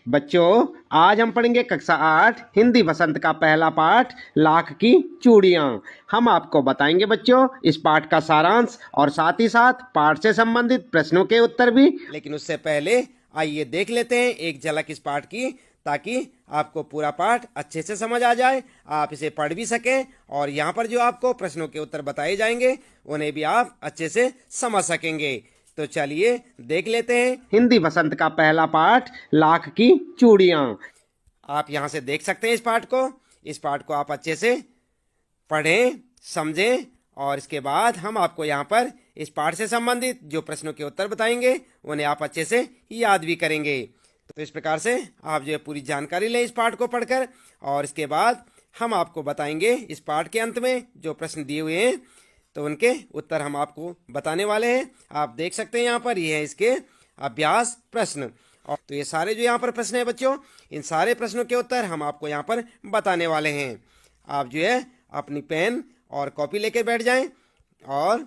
बच्चों, आज हम पढ़ेंगे कक्षा 8 हिंदी वसंत का पहला पाठ लाख की चूड़ियां। हम आपको बताएंगे बच्चों इस पाठ का सारांश और साथ ही साथ पाठ से संबंधित प्रश्नों के उत्तर भी। लेकिन उससे पहले आइए देख लेते हैं एक झलक इस पाठ की, ताकि आपको पूरा पाठ अच्छे से समझ आ जाए, आप इसे पढ़ भी सकें और यहाँ पर जो आपको प्रश्नों के उत्तर बताए जाएंगे उन्हें भी आप अच्छे से समझ सकेंगे। तो चलिए देख लेते हैं हिंदी वसंत का पहला पाठ लाख की चूड़ियां। आप यहाँ से देख सकते हैं इस पाठ को आप अच्छे से पढ़ें, समझें और इसके बाद हम आपको यहाँ पर इस पाठ से संबंधित जो प्रश्नों के उत्तर बताएंगे उन्हें आप अच्छे से याद भी करेंगे। तो इस प्रकार से आप जो है पूरी जानकारी लें इस पाठ को पढ़कर, और इसके बाद हम आपको बताएंगे इस पाठ के अंत में जो प्रश्न दिए हुए हैं तो उनके उत्तर हम आपको बताने वाले हैं। आप देख सकते हैं यहाँ पर ये है इसके अभ्यास प्रश्न। और तो ये सारे जो यहाँ पर प्रश्न है बच्चों, इन सारे प्रश्नों के उत्तर हम आपको यहाँ पर बताने वाले हैं। आप जो है अपनी पेन और कॉपी लेकर बैठ जाएं और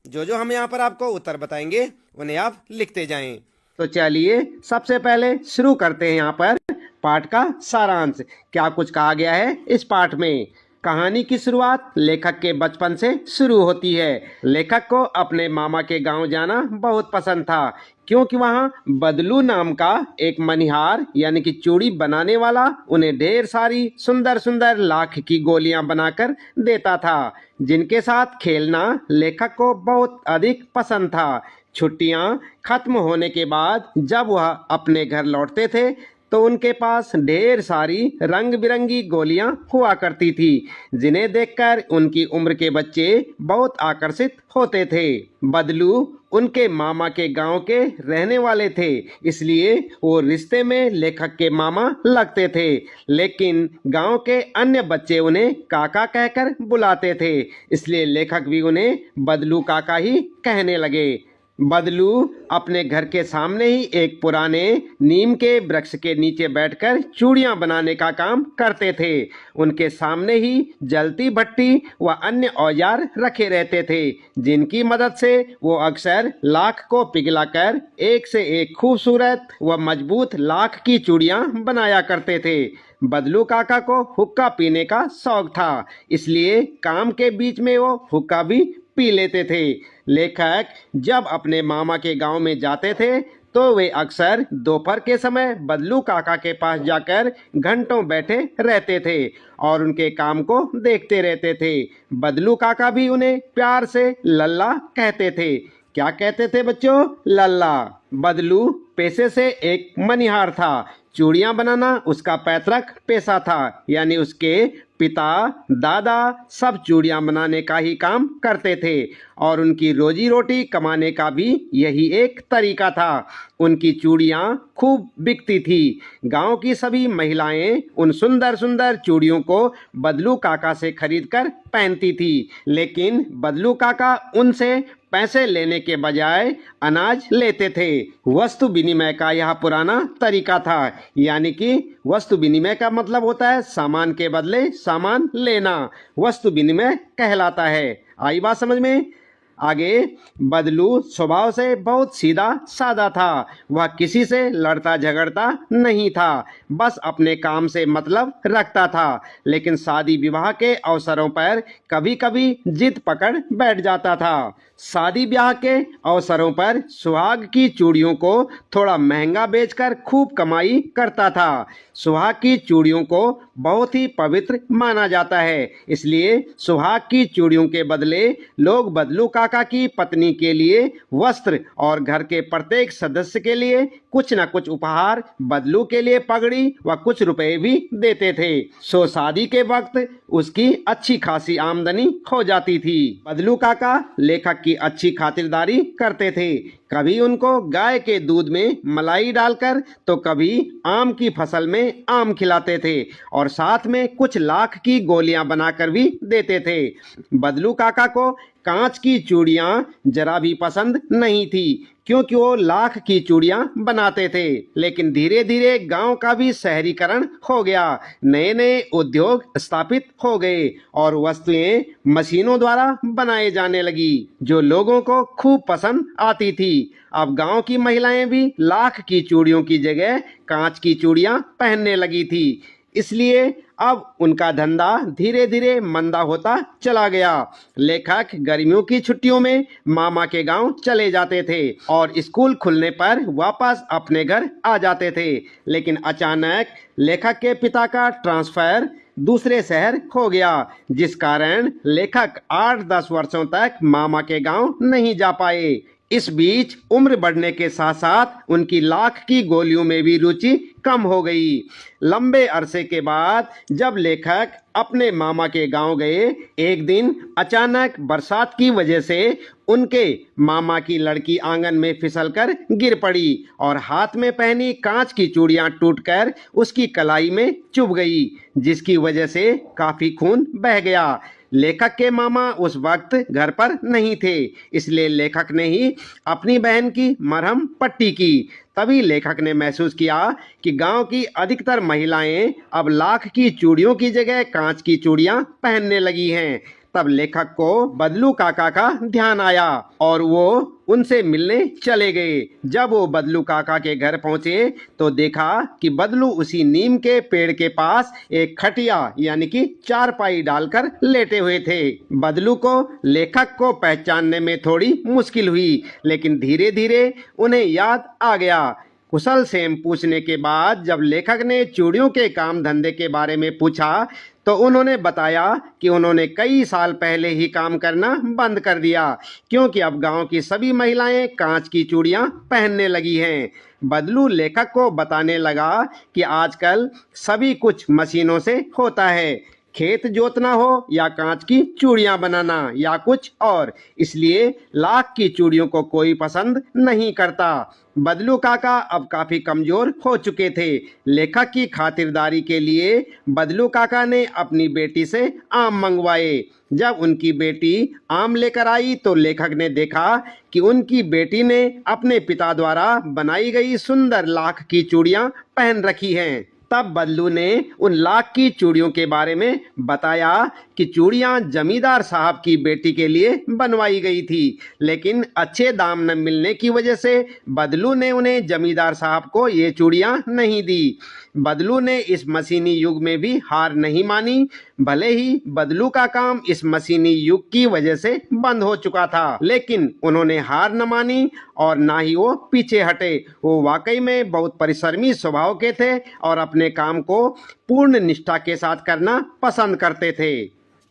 जो जो हम यहाँ पर आपको उत्तर बताएंगे उन्हें आप लिखते जाएं। तो चलिए सबसे पहले शुरू करते हैं यहाँ पर पाठ का सारांश। क्या कुछ कहा गया है इस पाठ में। कहानी की शुरुआत लेखक के बचपन से शुरू होती है। लेखक को अपने मामा के गांव जाना बहुत पसंद था, क्योंकि वहां बदलू नाम का एक मनिहार यानी कि चूड़ी बनाने वाला उन्हें ढेर सारी सुंदर सुंदर लाख की गोलियां बनाकर देता था, जिनके साथ खेलना लेखक को बहुत अधिक पसंद था। छुट्टियां खत्म होने के बाद जब वह अपने घर लौटते थे तो उनके पास ढेर सारी रंग बिरंगी गोलियां हुआ करती थी, जिन्हें देखकर उनकी उम्र के बच्चे बहुत आकर्षित होते थे। बदलू उनके मामा के गांव के रहने वाले थे, इसलिए वो रिश्ते में लेखक के मामा लगते थे। लेकिन गांव के अन्य बच्चे उन्हें काका कहकर बुलाते थे, इसलिए लेखक भी उन्हें बदलू काका ही कहने लगे। बदलू अपने घर के सामने ही एक पुराने नीम के वृक्ष के नीचे बैठकर चूड़ियां बनाने का काम करते थे। उनके सामने ही जलती भट्टी व अन्य औजार रखे रहते थे, जिनकी मदद से वो अक्सर लाख को पिघलाकर एक से एक खूबसूरत व मजबूत लाख की चूड़ियां बनाया करते थे। बदलू काका को हुक्का पीने का शौक था, इसलिए काम के बीच में वो हुक्का भी पी लेते थे। लेखक जब अपने मामा के गांव में जाते थे तो वे अक्सर दोपहर के समय बदलू काका के पास जाकर घंटों बैठे रहते थे और उनके काम को देखते रहते थे। बदलू काका भी उन्हें प्यार से लल्ला कहते थे। क्या कहते थे बच्चों? लल्ला। बदलू पेशे से एक मनिहार था। चूड़ियां बनाना उसका पैतृक पेशा था, यानी उसके पिता दादा सब चूड़ियां बनाने का ही काम करते थे और उनकी रोजी रोटी कमाने का भी यही एक तरीका था। उनकी चूड़ियां खूब बिकती थी। गांव की सभी महिलाएं उन सुंदर सुंदर चूड़ियों को बदलू काका से खरीदकर पहनती थी, लेकिन बदलू काका उनसे पैसे लेने के बजाय अनाज लेते थे। वस्तु विनिमय का यह पुराना तरीका था, यानी कि वस्तु विनिमय का मतलब होता है सामान के बदले सामान लेना, वस्तु विनिमय कहलाता है। आई बात समझ में? आगे, बदलू स्वभाव से बहुत सीधा साधा था। वह किसी से लड़ता झगड़ता नहीं था, बस अपने काम से मतलब रखता था। लेकिन शादी विवाह के अवसरों पर कभी कभी जिद पकड़ बैठ जाता था। शादी ब्याह के अवसरों पर सुहाग की चूड़ियों को थोड़ा महंगा बेचकर खूब कमाई करता था। सुहाग की चूड़ियों को बहुत ही पवित्र माना जाता है, इसलिए सुहाग की चूड़ियों के बदले लोग बदलू काका की पत्नी के लिए वस्त्र और घर के प्रत्येक सदस्य के लिए कुछ न कुछ उपहार, बदलू के लिए पगड़ी व कुछ रुपए भी देते थे। सो शादी के वक्त उसकी अच्छी खासी आमदनी हो जाती थी। बदलू काका लेखक की अच्छी खातिरदारी करते थे। कभी उनको गाय के दूध में मलाई डालकर तो कभी आम की फसल में आम खिलाते थे और साथ में कुछ लाख की गोलियां बनाकर भी देते थे। बदलू काका को कांच की चूड़ियां जरा भी पसंद नहीं थी, क्योंकि वो लाख की चूड़ियां बनाते थे। लेकिन धीरे धीरे गांव का भी शहरीकरण हो गया, नए नए उद्योग स्थापित हो गए और वस्तुएं मशीनों द्वारा बनाए जाने लगी जो लोगों को खूब पसंद आती थी। अब गांव की महिलाएं भी लाख की चूड़ियों की जगह कांच की चूड़ियां पहनने लगी थी। इसलिए अब उनका धंधा धीरे धीरे मंदा होता चला गया। लेखक गर्मियों की छुट्टियों में मामा के गांव चले जाते थे और स्कूल खुलने पर वापस अपने घर आ जाते थे। लेकिन अचानक लेखक के पिता का ट्रांसफर दूसरे शहर हो गया, जिस कारण लेखक 8-10 वर्षों तक मामा के गांव नहीं जा पाए। इस बीच उम्र बढ़ने के साथ साथ उनकी लाख की गोलियों में भी रुचि कम हो गई। लंबे अरसे के बाद जब लेखक अपने मामा के गांव गए, एक दिन अचानक बरसात की वजह से उनके मामा की लड़की आंगन में फिसलकर गिर पड़ी और हाथ में पहनी कांच की चूड़ियां टूटकर उसकी कलाई में चुभ गई, जिसकी वजह से काफी खून बह गया। लेखक के मामा उस वक्त घर पर नहीं थे, इसलिए लेखक ने ही अपनी बहन की मरहम पट्टी की। तभी लेखक ने महसूस किया कि गांव की अधिकतर महिलाएं अब लाख की चूड़ियों की जगह कांच की चूड़ियां पहनने लगी हैं। तब लेखक को बदलू काका का ध्यान आया और वो उनसे मिलने चले गए। जब वो बदलू काका के घर पहुंचे तो देखा कि बदलू उसी नीम के पेड़ के पास एक खटिया यानी कि चारपाई डालकर लेटे हुए थे। बदलू को लेखक को पहचानने में थोड़ी मुश्किल हुई, लेकिन धीरे धीरे उन्हें याद आ गया। कुशल सेम पूछने के बाद जब लेखक ने चूड़ियों के काम धंधे के बारे में पूछा तो उन्होंने बताया कि उन्होंने कई साल पहले ही काम करना बंद कर दिया, क्योंकि अब गांव की सभी महिलाएं कांच की चूड़ियां पहनने लगी हैं। बदलू लेखक को बताने लगा कि आजकल सभी कुछ मशीनों से होता है, खेत जोतना हो या कांच की चूड़ियां बनाना या कुछ और, इसलिए लाख की चूड़ियों को कोई पसंद नहीं करता। बदलू काका अब काफी कमजोर हो चुके थे। लेखक की खातिरदारी के लिए बदलू काका ने अपनी बेटी से आम मंगवाए। जब उनकी बेटी आम लेकर आई तो लेखक ने देखा कि उनकी बेटी ने अपने पिता द्वारा बनाई गई सुंदर लाख की चूड़ियां पहन रखी हैं। तब बदलू ने उन लाख की चूड़ियों के बारे में बताया कि चूड़ियां जमींदार साहब की बेटी के लिए बनवाई गई थी, लेकिन अच्छे दाम न मिलने की वजह से बदलू ने उन्हें जमींदार साहब को ये चूड़ियां नहीं दी। बदलू ने इस मशीनी युग में भी हार नहीं मानी। भले ही बदलू का काम इस मशीनी युग की वजह से बंद हो चुका था, लेकिन उन्होंने हार न मानी और ना ही वो पीछे हटे। वो वाकई में बहुत परिश्रमी स्वभाव के थे और अपने काम को पूर्ण निष्ठा के साथ करना पसंद करते थे।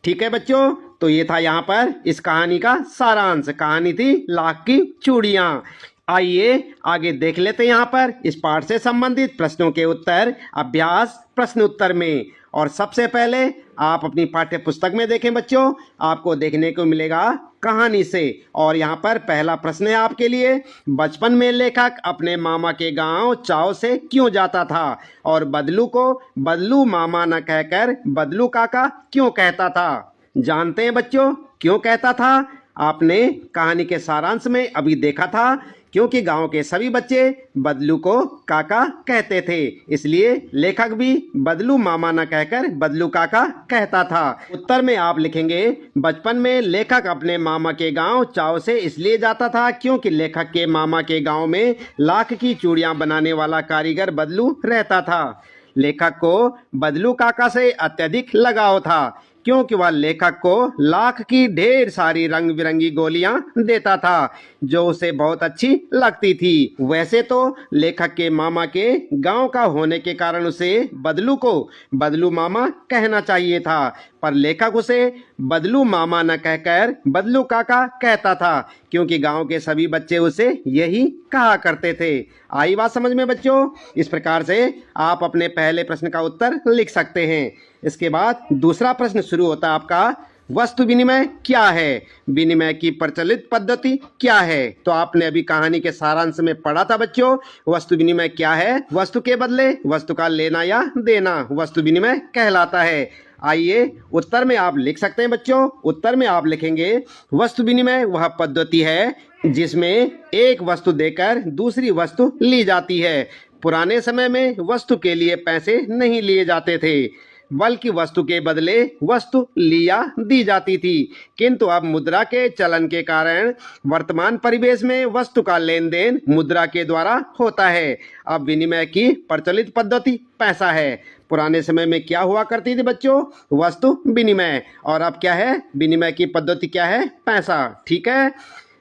ठीक है बच्चों, तो ये था यहाँ पर इस कहानी का सारांश। कहानी थी लाख की चूड़ियाँ। आइए आगे देख लेते हैं यहाँ पर इस पाठ से संबंधित प्रश्नों के उत्तर अभ्यास प्रश्न उत्तर में। और सबसे पहले आप अपनी पाठ्य पुस्तक में देखें बच्चों, आपको देखने को मिलेगा कहानी से। और यहाँ पर पहला प्रश्न है आपके लिए, बचपन में लेखक अपने मामा के गांव चाव से क्यों जाता था और बदलू को बदलू मामा न कहकर बदलू काका क्यों कहता था। जानते हैं बच्चों क्यों कहता था? आपने कहानी के सारांश में अभी देखा था, क्योंकि गांव के सभी बच्चे बदलू को काका कहते थे, इसलिए लेखक भी बदलू मामा न कहकर बदलू काका कहता था। उत्तर में आप लिखेंगे, बचपन में लेखक अपने मामा के गांव चाव से इसलिए जाता था क्योंकि लेखक के मामा के गांव में लाख की चूड़ियां बनाने वाला कारीगर बदलू रहता था। लेखक को बदलू काका से अत्यधिक लगाव था क्योंकि वह लेखक को लाख की ढेर सारी रंग बिरंगी गोलियां देता था जो उसे बहुत अच्छी लगती थी। वैसे तो लेखक के मामा के गांव का होने के कारण उसे बदलू को बदलू मामा कहना चाहिए था, पर लेखक उसे बदलू मामा न कहकर बदलू काका कहता था क्योंकि गांव के सभी बच्चे उसे यही कहा करते थे। आई बात समझ में बच्चों? इस प्रकार से आप अपने पहले प्रश्न का उत्तर लिख सकते हैं। इसके बाद दूसरा प्रश्न शुरू होता है आपका, वस्तु विनिमय क्या है, विनिमय की प्रचलित पद्धति क्या है। तो आपने अभी कहानी के सारांश में पढ़ा था बच्चों, वस्तु विनिमय क्या है, वस्तु के बदले वस्तु का लेना या देना वस्तु विनिमय कहलाता है। आइए उत्तर में आप लिख सकते हैं बच्चों, उत्तर में आप लिखेंगे वस्तु विनिमय वह पद्धति है जिसमें एक वस्तु देकर दूसरी वस्तु ली जाती है। पुराने समय में वस्तु के लिए पैसे नहीं लिए जाते थे, बल्कि वस्तु के बदले वस्तु लिया दी जाती थी। किंतु अब मुद्रा के चलन के कारण वर्तमान परिवेश में वस्तु का लेन देन मुद्रा के द्वारा होता है। अब विनिमय की प्रचलित पद्धति पैसा है। पुराने समय में क्या हुआ करती थी बच्चों, वस्तु विनिमय, और अब क्या है, विनिमय की पद्धति क्या है, पैसा। ठीक है,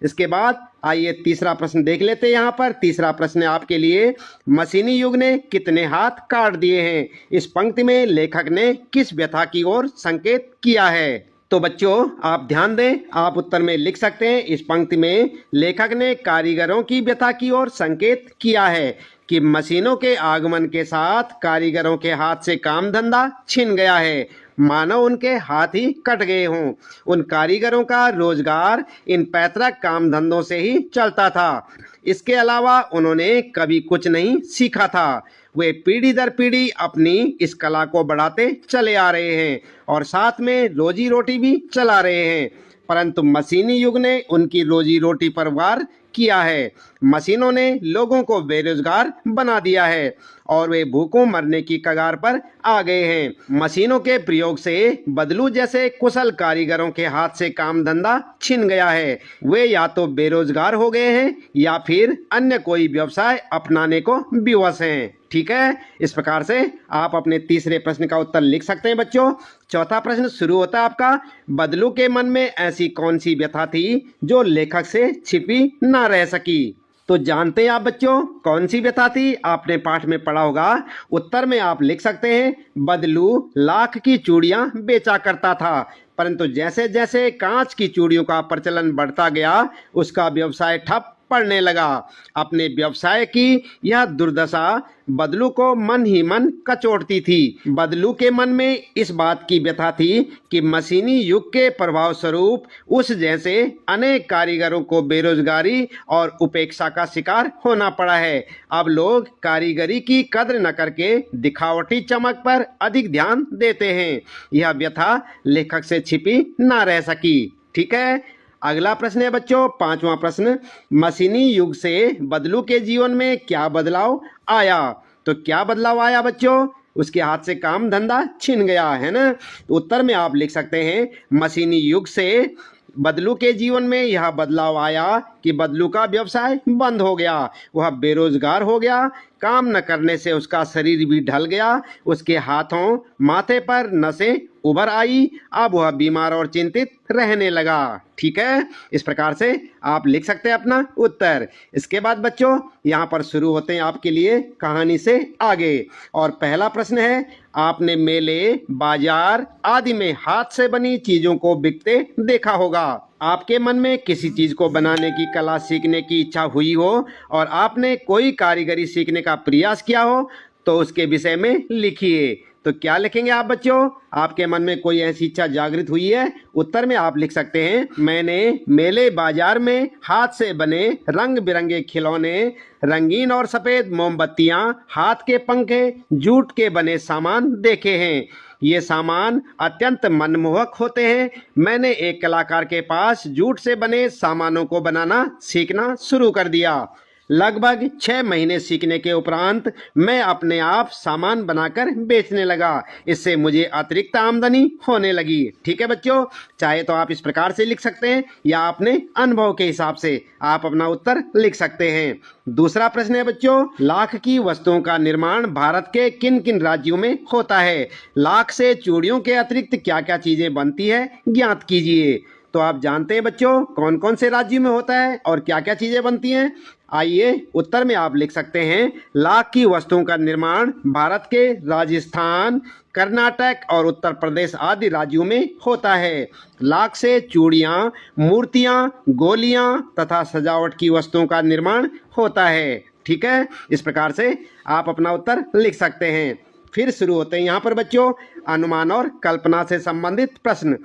इसके बाद आइए तीसरा प्रश्न देख लेते हैं। यहाँ पर तीसरा प्रश्न है आपके लिए, मशीनी युग ने कितने हाथ काट दिए हैं। इस पंक्ति में लेखक ने किस व्यथा की ओर संकेत किया है। तो बच्चों आप ध्यान दें, आप उत्तर में लिख सकते हैं, इस पंक्ति में लेखक ने कारीगरों की व्यथा की ओर संकेत किया है कि मशीनों के आगमन के साथ कारीगरों के हाथ से काम धंधा छिन गया है, मानो उनके हाथ ही कट गए हों। उन कारीगरों का रोजगार इन पैतृक काम धंधों से ही चलता था। इसके अलावा उन्होंने कभी कुछ नहीं सीखा था। वे पीढ़ी दर पीढ़ी अपनी इस कला को बढ़ाते चले आ रहे हैं और साथ में रोजी रोटी भी चला रहे हैं, परंतु मशीनी युग ने उनकी रोजी रोटी पर वार किया है। मशीनों ने लोगों को बेरोजगार बना दिया है और वे भूखों मरने की कगार पर आ गए हैं। मशीनों के प्रयोग से बदलू जैसे कुशल कारीगरों के हाथ से काम धंधा छिन गया है। वे या तो बेरोजगार हो गए हैं या फिर अन्य कोई व्यवसाय अपनाने को विवश हैं। ठीक है, इस प्रकार से आप अपने तीसरे प्रश्न का उत्तर लिख सकते हैं बच्चों। चौथा प्रश्न शुरू होता है आपका, बदलू के मन में ऐसी कौन सी व्यथा थी जो लेखक से छिपी ना रह सकी। तो जानते हैं आप बच्चों कौन सी व्यथा थी, आपने पाठ में पढ़ा होगा। उत्तर में आप लिख सकते हैं, बदलू लाख की चूड़ियां बेचा करता था, परंतु जैसे जैसे कांच की चूड़ियों का प्रचलन बढ़ता गया उसका व्यवसाय ठप पड़ने लगा। अपने व्यवसाय की यह दुर्दशा बदलू को मन ही मन कचोटती थी। बदलू के मन में इस बात की व्यथा थी कि मशीनी युग के प्रभाव स्वरूप उस जैसे अनेक कारीगरों को बेरोजगारी और उपेक्षा का शिकार होना पड़ा है। अब लोग कारीगरी की कद्र न करके दिखावटी चमक पर अधिक ध्यान देते हैं। यह व्यथा लेखक से छिपी न रह सकी। ठीक है, अगला प्रश्न है बच्चों, पांचवा प्रश्न, मशीनी युग से बदलू के जीवन में क्या बदलाव आया। तो क्या बदलाव आया बच्चों, उसके हाथ से काम धंधा छिन गया है ना। तो उत्तर में आप लिख सकते हैं, मशीनी युग से बदलू के जीवन में यह बदलाव आया कि बदलू का व्यवसाय बंद हो गया, वह बेरोजगार हो गया, काम न करने से उसका शरीर भी ढल गया, उसके हाथों माथे पर नसें उभर आई, अब वह बीमार और चिंतित रहने लगा। ठीक है, इस प्रकार से आप लिख सकते हैं अपना उत्तर। इसके बाद बच्चों यहाँ पर शुरू होते हैं आपके लिए कहानी से आगे, और पहला प्रश्न है, आपने मेले बाजार आदि में हाथ से बनी चीजों को बिकते देखा होगा। आपके मन में किसी चीज को बनाने की कला सीखने की इच्छा हुई हो और आपने कोई कारीगरी सीखने का प्रयास किया हो तो उसके विषय में लिखिए। तो क्या लिखेंगे आप बच्चों, आपके मन में कोई ऐसी इच्छा जागृत हुई है। उत्तर में आप लिख सकते हैं, मैंने मेले बाजार में हाथ से बने रंग बिरंगे खिलौने, रंगीन और सफेद मोमबत्तियां, हाथ के पंखे, जूट के बने सामान देखे हैं। ये सामान अत्यंत मनमोहक होते हैं। मैंने एक कलाकार के पास जूट से बने सामानों को बनाना सीखना शुरू कर दिया। लगभग 6 महीने सीखने के उपरांत मैं अपने आप सामान बनाकर बेचने लगा। इससे मुझे अतिरिक्त आमदनी होने लगी। ठीक है बच्चों, चाहे तो आप इस प्रकार से लिख सकते हैं या अपने अनुभव के हिसाब से आप अपना उत्तर लिख सकते हैं। दूसरा प्रश्न है बच्चों, लाख की वस्तुओं का निर्माण भारत के किन किन राज्यों में होता है। लाख से चूड़ियों के अतिरिक्त क्या क्या चीजें बनती है, ज्ञात कीजिए। तो आप जानते हैं बच्चों कौन कौन से राज्यों में होता है और क्या क्या चीजें बनती हैं। आइए उत्तर में आप लिख सकते हैं, लाख की वस्तुओं का निर्माण भारत के राजस्थान, कर्नाटक और उत्तर प्रदेश आदि राज्यों में होता है। लाख से चूड़ियाँ, मूर्तियाँ, गोलियाँ तथा सजावट की वस्तुओं का निर्माण होता है। ठीक है, इस प्रकार से आप अपना उत्तर लिख सकते हैं। फिर शुरू होते हैं यहाँ पर बच्चों अनुमान और कल्पना से संबंधित प्रश्न।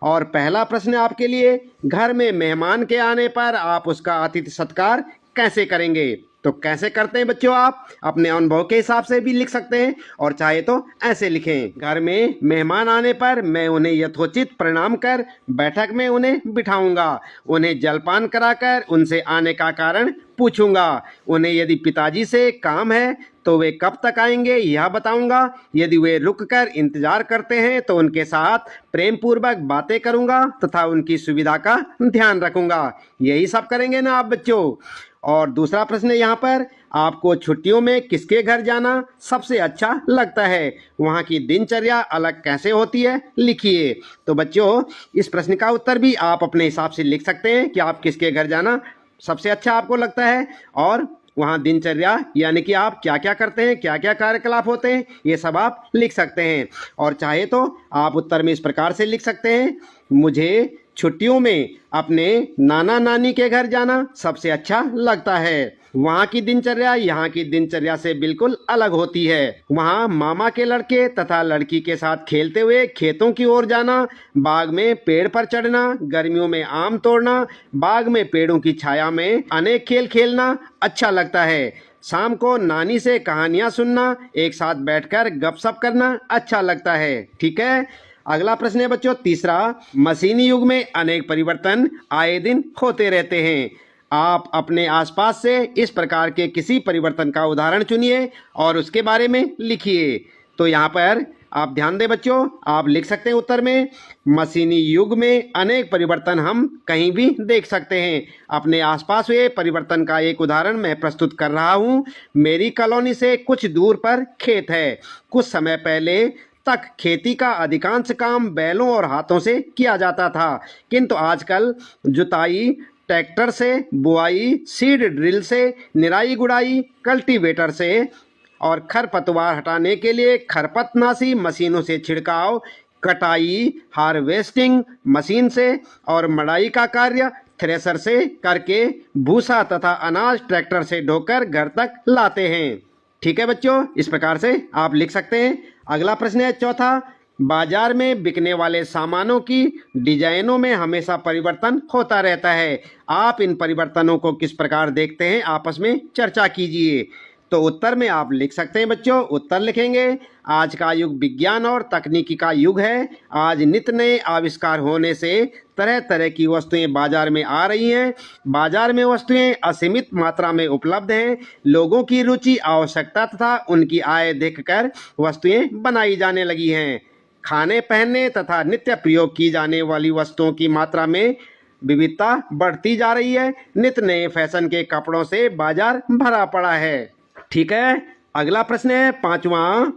और पहला प्रश्न आपके लिए, घर में मेहमान के आने पर आप उसका आतिथ्य सत्कार कैसे करेंगे? तो कैसे करते हैं बच्चों, आप अपने अनुभव के हिसाब से भी लिख सकते हैं और चाहे तो ऐसे लिखें। घर में मेहमान आने पर मैं उन्हें यथोचित प्रणाम कर बैठक में उन्हें बिठाऊंगा। उन्हें जलपान कराकर उनसे आने का कारण पूछूंगा। उन्हें यदि पिताजी से काम है तो वे कब तक आएंगे यह बताऊंगा। यदि वे रुककर इंतजार करते हैं तो उनके साथ प्रेम पूर्वक बातें करूंगा तथा उनकी सुविधा का ध्यान रखूंगा। यही सब करेंगे ना आप बच्चों। और दूसरा प्रश्न यहाँ पर, आपको छुट्टियों में किसके घर जाना सबसे अच्छा लगता है? वहाँ की दिनचर्या अलग कैसे होती है, लिखिए। तो बच्चों, इस प्रश्न का उत्तर भी आप अपने हिसाब से लिख सकते हैं कि आप किसके घर जाना सबसे अच्छा आपको लगता है और वहाँ दिनचर्या यानी कि आप क्या क्या करते हैं, क्या क्या कार्यकलाप होते हैं, ये सब आप लिख सकते हैं। और चाहे तो आप उत्तर में इस प्रकार से लिख सकते हैं, मुझे छुट्टियों में अपने नाना नानी के घर जाना सबसे अच्छा लगता है। वहाँ की दिनचर्या यहाँ की दिनचर्या से बिल्कुल अलग होती है। वहाँ मामा के लड़के तथा लड़की के साथ खेलते हुए खेतों की ओर जाना, बाग में पेड़ पर चढ़ना, गर्मियों में आम तोड़ना, बाग में पेड़ों की छाया में अनेक खेल खेलना अच्छा लगता है। शाम को नानी से कहानियाँ सुनना, एक साथ बैठकर गपशप करना अच्छा लगता है। ठीक है। अगला प्रश्न है बच्चों तीसरा, मशीनी युग में अनेक परिवर्तन आए दिन होते रहते हैं। आप अपने आसपास से इस प्रकार के किसी परिवर्तन का उदाहरण चुनिए और उसके बारे में लिखिए। तो यहाँ पर आप ध्यान दें बच्चों, आप लिख सकते हैं उत्तर में, मशीनी युग में अनेक परिवर्तन हम कहीं भी देख सकते हैं। अपने आसपास हुए परिवर्तन का एक उदाहरण मैं प्रस्तुत कर रहा हूँ। मेरी कॉलोनी से कुछ दूर पर खेत है। कुछ समय पहले तक खेती का अधिकांश काम बैलों और हाथों से किया जाता था, किंतु आजकल जुताई ट्रैक्टर से, बुआई सीड ड्रिल से, निराई गुड़ाई कल्टीवेटर से और खरपतवार हटाने के लिए खरपतनाशी मशीनों से छिड़काव, कटाई हार्वेस्टिंग मशीन से और मड़ाई का कार्य थ्रेसर से करके भूसा तथा अनाज ट्रैक्टर से ढोकर घर तक लाते हैं। ठीक है बच्चों, इस प्रकार से आप लिख सकते हैं। अगला प्रश्न है चौथा, बाजार में बिकने वाले सामानों की डिजाइनों में हमेशा परिवर्तन होता रहता है। आप इन परिवर्तनों को किस प्रकार देखते हैं, आपस में चर्चा कीजिए। तो उत्तर में आप लिख सकते हैं बच्चों, उत्तर लिखेंगे, आज का युग विज्ञान और तकनीकी का युग है। आज नित्य नए आविष्कार होने से तरह तरह की वस्तुएं बाजार में आ रही हैं। बाजार में वस्तुएं असीमित मात्रा में उपलब्ध हैं। लोगों की रुचि, आवश्यकता तथा उनकी आय देखकर वस्तुएं बनाई जाने लगी हैं। खाने, पहनने तथा नित्य प्रयोग की जाने वाली वस्तुओं की मात्रा में विविधता बढ़ती जा रही है। नित्य नए फैशन के कपड़ों से बाजार भरा पड़ा है। ठीक है। अगला प्रश्न है पांचवा,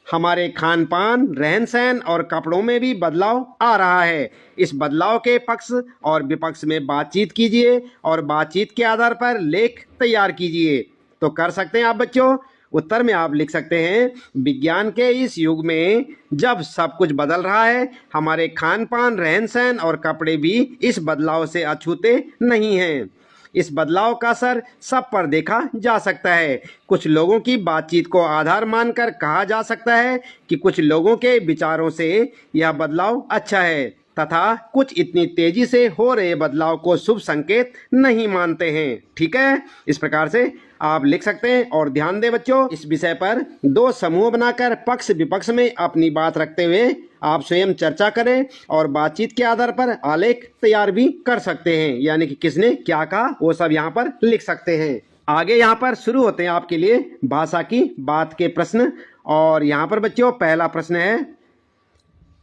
हमारे खान पान, रहन सहन और कपड़ों में भी बदलाव आ रहा है। इस बदलाव के पक्ष और विपक्ष में बातचीत कीजिए और बातचीत के आधार पर लेख तैयार कीजिए। तो कर सकते हैं आप बच्चों। उत्तर में आप लिख सकते हैं, विज्ञान के इस युग में जब सब कुछ बदल रहा है, हमारे खान पान, रहन सहन और कपड़े भी इस बदलाव से अछूते नहीं हैं। इस बदलाव का असर सब पर देखा जा सकता है। कुछ लोगों की बातचीत को आधार मानकर कहा जा सकता है कि कुछ लोगों के विचारों से यह बदलाव अच्छा है तथा कुछ इतनी तेजी से हो रहे बदलाव को शुभ संकेत नहीं मानते हैं। ठीक है, इस प्रकार से आप लिख सकते हैं। और ध्यान दें बच्चों, इस विषय पर दो समूह बनाकर पक्ष विपक्ष में अपनी बात रखते हुए आप स्वयं चर्चा करें और बातचीत के आधार पर आलेख तैयार भी कर सकते हैं, यानी कि किसने क्या कहा वो सब यहाँ पर लिख सकते हैं। आगे यहाँ पर शुरू होते हैं आपके लिए भाषा की बात के प्रश्न। और यहाँ पर बच्चों पहला प्रश्न है,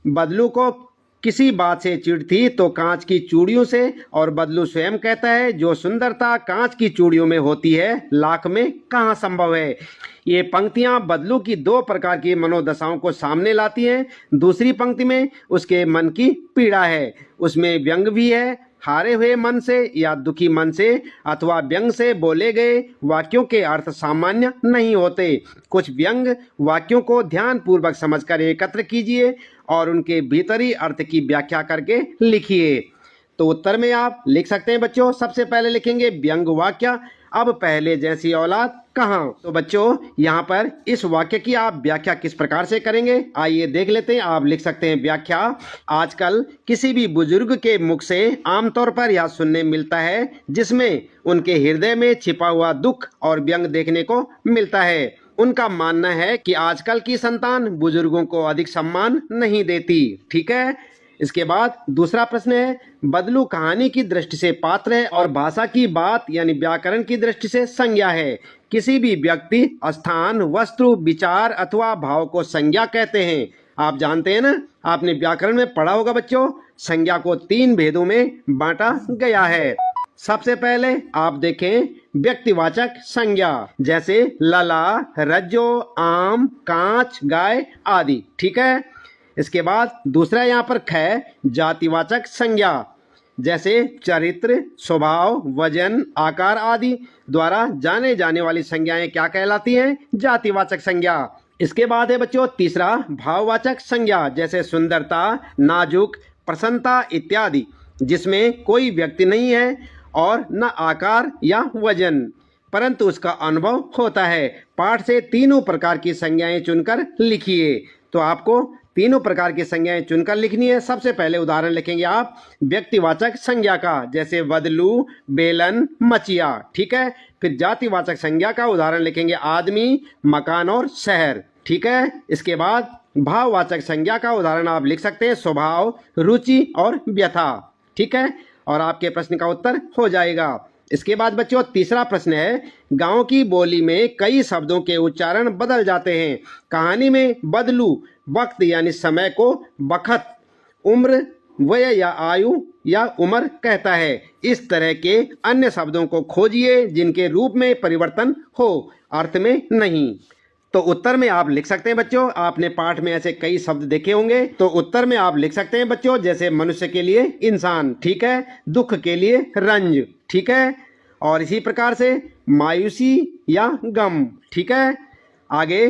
बदलू को किसी बात से चिढ़ थी तो कांच की चूड़ियों से, और बदलू स्वयं कहता है जो सुंदरता कांच की चूड़ियों में होती है लाख में कहाँ संभव है। ये पंक्तियां बदलू की दो प्रकार की मनोदशाओं को सामने लाती हैं। दूसरी पंक्ति में उसके मन की पीड़ा है, उसमें व्यंग भी है। हारे हुए मन से या दुखी मन से अथवा व्यंग से बोले गए वाक्यों के अर्थ सामान्य नहीं होते। कुछ व्यंग वाक्यों को ध्यान पूर्वक समझकर एकत्र कीजिए और उनके भीतरी अर्थ की व्याख्या करके लिखिए। तो उत्तर में आप लिख सकते हैं बच्चों, सबसे पहले लिखेंगे व्यंग वाक्य। अब पहले जैसी औलाद कहाँ। तो बच्चों यहाँ पर इस वाक्य की आप व्याख्या किस प्रकार से करेंगे, आइए देख लेते हैं। आप लिख सकते हैं व्याख्या। आजकल किसी भी बुजुर्ग के मुख से आमतौर पर यह सुनने मिलता है जिसमें उनके हृदय में छिपा हुआ दुख और व्यंग देखने को मिलता है। उनका मानना है कि आजकल की संतान बुजुर्गों को अधिक सम्मान नहीं देती। ठीक है। इसके बाद दूसरा प्रश्न है, बदलू कहानी की दृष्टि से पात्र है और भाषा की बात यानी व्याकरण की दृष्टि से संज्ञा है। किसी भी व्यक्ति, स्थान, वस्तु, विचार अथवा भाव को संज्ञा कहते हैं। आप जानते हैं ना, आपने व्याकरण में पढ़ा होगा बच्चों, संज्ञा को 3 भेदों में बांटा गया है। सबसे पहले आप देखें व्यक्तिवाचक संज्ञा, जैसे लला, रज्जो, आम, कांच, गाय आदि। ठीक है। इसके बाद दूसरा यहाँ पर ख जातिवाचक संज्ञा, जैसे चरित्र, स्वभाव, वजन, आकार आदि द्वारा जाने जाने वाली संज्ञाएं क्या कहलाती हैं, जातिवाचक संज्ञा। इसके बाद है बच्चों तीसरा भाववाचक संज्ञा, जैसे सुंदरता, नाजुक, प्रसन्नता इत्यादि, जिसमें कोई व्यक्ति नहीं है और न आकार या वजन, परंतु उसका अनुभव होता है। पाठ से तीनों प्रकार की संज्ञाएं चुनकर लिखिए। तो आपको तीनों प्रकार की संज्ञाएं चुनकर लिखनी है। सबसे पहले उदाहरण लिखेंगे आप व्यक्तिवाचक संज्ञा का, जैसे बदलू, बेलन, मचिया। ठीक है। फिर जातिवाचक संज्ञा का उदाहरण लिखेंगे आदमी, मकान और शहर। ठीक है। इसके बाद भाववाचक संज्ञा का उदाहरण आप लिख सकते हैं स्वभाव, रुचि और व्यथा। ठीक है। और आपके प्रश्न का उत्तर हो जाएगा। इसके बाद बच्चों तीसरा प्रश्न है, गांव की बोली में कई शब्दों के उच्चारण बदल जाते हैं। कहानी में बदलू वक्त यानी समय को बखत, उम्र वय या आयु या उम्र कहता है। इस तरह के अन्य शब्दों को खोजिए जिनके रूप में परिवर्तन हो, अर्थ में नहीं। तो उत्तर में आप लिख सकते हैं बच्चों, आपने पाठ में ऐसे कई शब्द देखे होंगे। तो उत्तर में आप लिख सकते हैं बच्चों, जैसे मनुष्य के लिए इंसान। ठीक है। दुख के लिए रंज। ठीक है। और इसी प्रकार से मायूसी या गम। ठीक है। आगे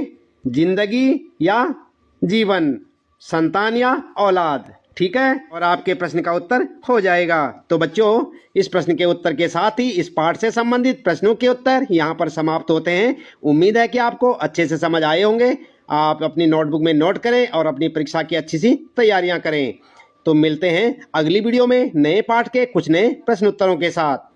जिंदगी या जीवन, संतान या औलाद। ठीक है। और आपके प्रश्न का उत्तर हो जाएगा। तो बच्चों इस प्रश्न के उत्तर के साथ ही इस पाठ से संबंधित प्रश्नों के उत्तर यहाँ पर समाप्त होते हैं। उम्मीद है कि आपको अच्छे से समझ आए होंगे। आप अपनी नोटबुक में नोट करें और अपनी परीक्षा की अच्छी सी तैयारियां करें। तो मिलते हैं अगली वीडियो में नए पाठ के कुछ नए प्रश्न उत्तरों के साथ।